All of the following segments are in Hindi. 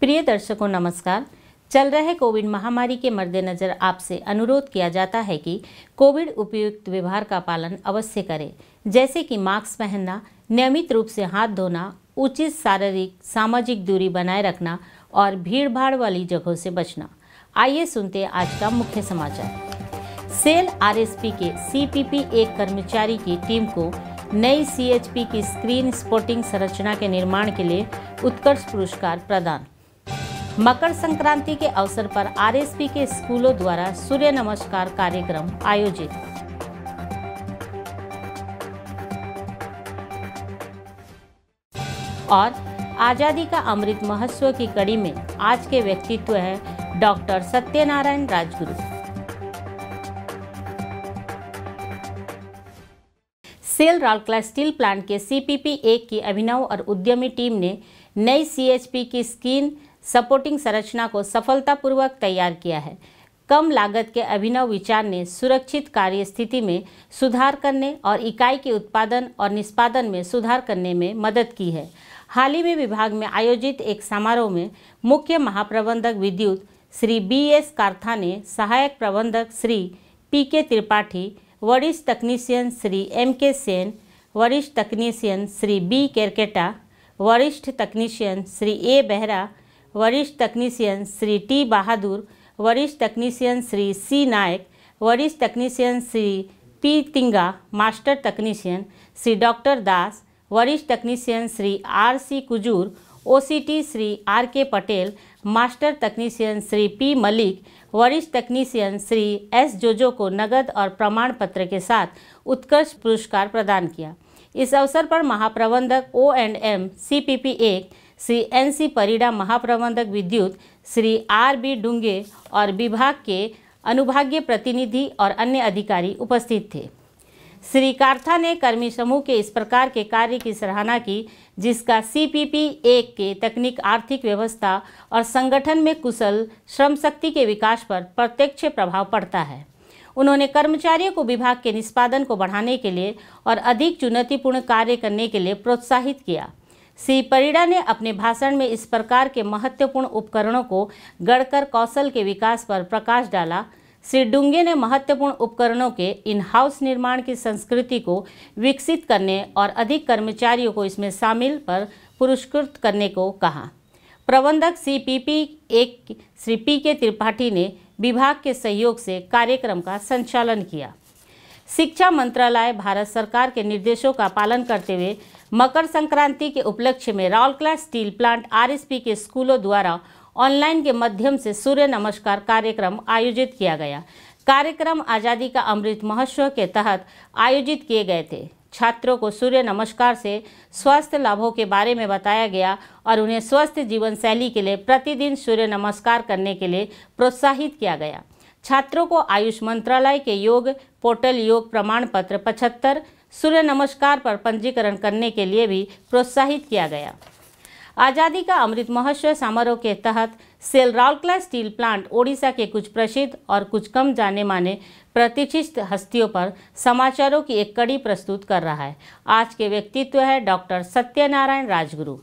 प्रिय दर्शकों नमस्कार। चल रहे कोविड महामारी के मद्देनजर आपसे अनुरोध किया जाता है कि कोविड उपयुक्त व्यवहार का पालन अवश्य करें, जैसे कि मास्क पहनना, नियमित रूप से हाथ धोना, उचित शारीरिक सामाजिक दूरी बनाए रखना और भीड़भाड़ वाली जगहों से बचना। आइए सुनते हैं आज का मुख्य समाचार। सेल आरएसपी के सीपीपी 1 कर्मचारी की टीम को नई सीएचपी की स्क्रीन स्पोर्टिंग संरचना के निर्माण के लिए उत्कर्ष पुरस्कार प्रदान। मकर संक्रांति के अवसर पर आरएसपी के स्कूलों द्वारा सूर्य नमस्कार कार्यक्रम आयोजित। और आजादी का अमृत महोत्सव की कड़ी में आज के व्यक्तित्व है doctor Satyanarayan Rajguru. SAIL Rourkela steel plant के सीपीपी 1 की अभिनव और उद्यमी टीम ने नई सीएचपी की स्क्रीन सपोर्टिंग संरचना को सफलतापूर्वक तैयार किया है। कम लागत के अभिनव विचार ने सुरक्षित कार्य स्थिति में सुधार करने और इकाई के उत्पादन और निष्पादन में सुधार करने में मदद की है। हाल ही में विभाग में आयोजित एक समारोह में मुख्य महाप्रबंधक विद्युत श्री बीएस कार्था ने सहायक प्रबंधक श्री पीके त्रिपाठी, वरिष्ठ तकनीशियन श्री एमके सेन, वरिष्ठ तकनीशियन श्री बी केरकेटा, वरिष्ठ तकनीशियन श्री ए बेहरा, वरिष्ठ तकनीशियन श्री टी बहादुर, वरिष्ठ तकनीशियन श्री सी नायक, वरिष्ठ तकनीशियन श्री पी तिंगा, मास्टर तकनीशियन श्री डॉक्टर दास, वरिष्ठ तकनीशियन Shri R C Kujur, OCT Shri R K Patel, master तकनीशियन श्री पी मलिक, वरिष्ठ तकनीशियन श्री एस जोजो को नगद और प्रमाण पत्र के साथ उत्कर्ष पुरस्कार प्रदान किया। इस अवसर पर महाप्रबंधक O&M CPP 1 Shri NC Parida, महाप्रबंधक विद्युत श्री आर बी डुंगे और विभाग के अनुभागीय प्रतिनिधि और अन्य अधिकारी उपस्थित थे। श्री कार्था ने कर्मी समूह के इस प्रकार के कार्य की सराहना की, जिसका सीपीपी 1 के तकनीक, आर्थिक व्यवस्था और संगठन में कुशल श्रम शक्ति के विकास पर प्रत्यक्ष प्रभाव पड़ता है। उन्होंने कर्मचारियों को विभाग के निष्पादन को बढ़ाने के लिए और अधिक चुनौतीपूर्ण कार्य करने के लिए प्रोत्साहित किया। श्री परिड़ा ने अपने भाषण में इस प्रकार के महत्वपूर्ण उपकरणों को गढ़कर कौशल के विकास पर प्रकाश डाला। श्री डुंगे ने महत्वपूर्ण उपकरणों के इन हाउस निर्माण की संस्कृति को विकसित करने और अधिक कर्मचारियों को इसमें शामिल पर पुरस्कृत करने को कहा। प्रबंधक सीपीपी 1 श्री पीके त्रिपाठी ने विभाग के सहयोग से कार्यक्रम का संचालन किया। शिक्षा मंत्रालय भारत सरकार के निर्देशों का पालन करते हुए मकर संक्रांति के उपलक्ष्य में राउरकेला स्टील प्लांट आरएसपी के स्कूलों द्वारा ऑनलाइन के माध्यम से सूर्य नमस्कार कार्यक्रम आयोजित किया गया। कार्यक्रम आज़ादी का अमृत महोत्सव के तहत आयोजित किए गए थे। छात्रों को सूर्य नमस्कार से स्वास्थ्य लाभों के बारे में बताया गया और उन्हें स्वस्थ जीवन शैली के लिए प्रतिदिन सूर्य नमस्कार करने के लिए प्रोत्साहित किया गया। छात्रों को आयुष मंत्रालय के योग पोर्टल योग प्रमाण पत्र 75 सूर्य नमस्कार पर पंजीकरण करने के लिए भी प्रोत्साहित किया गया। आज़ादी का अमृत महोत्सव समारोह के तहत SAIL Rourkela steel plant Odisha के कुछ प्रसिद्ध और कुछ कम जाने माने प्रतिष्ठित हस्तियों पर समाचारों की एक कड़ी प्रस्तुत कर रहा है। आज के व्यक्तित्व है डॉक्टर सत्यनारायण राजगुरु।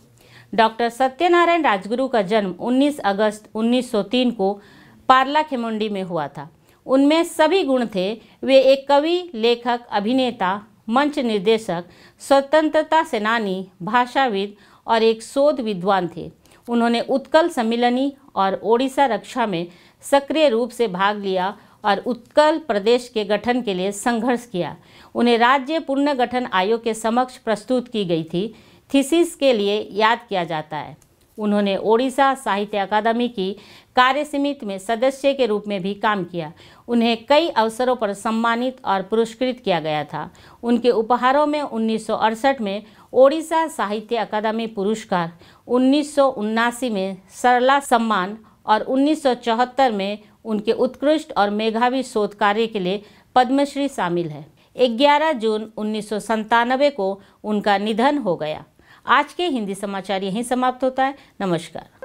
डॉक्टर सत्यनारायण राजगुरु का जन्म 19 अगस्त 1903 को पार्ला खेमुंडी में हुआ था। उनमें सभी गुण थे। वे एक कवि, लेखक, अभिनेता, मंच निर्देशक, स्वतंत्रता सेनानी, भाषाविद और एक शोध विद्वान थे। उन्होंने उत्कल सम्मिलनी और ओडिशा रक्षा में सक्रिय रूप से भाग लिया और उत्कल प्रदेश के गठन के लिए संघर्ष किया। उन्हें राज्य पुनर्गठन आयोग के समक्ष प्रस्तुत की गई थी थीसिस के लिए याद किया जाता है। उन्होंने ओडिशा साहित्य अकादमी की कार्य समिति में सदस्य के रूप में भी काम किया। उन्हें कई अवसरों पर सम्मानित और पुरस्कृत किया गया था। उनके उपहारों में 1968 में ओडिशा साहित्य अकादमी पुरस्कार, 1979 में सरला सम्मान और 1974 में उनके उत्कृष्ट और मेधावी शोध कार्य के लिए पद्मश्री शामिल है। 11 जून 1997 को उनका निधन हो गया। आज के हिंदी समाचार यहीं समाप्त होता है। नमस्कार।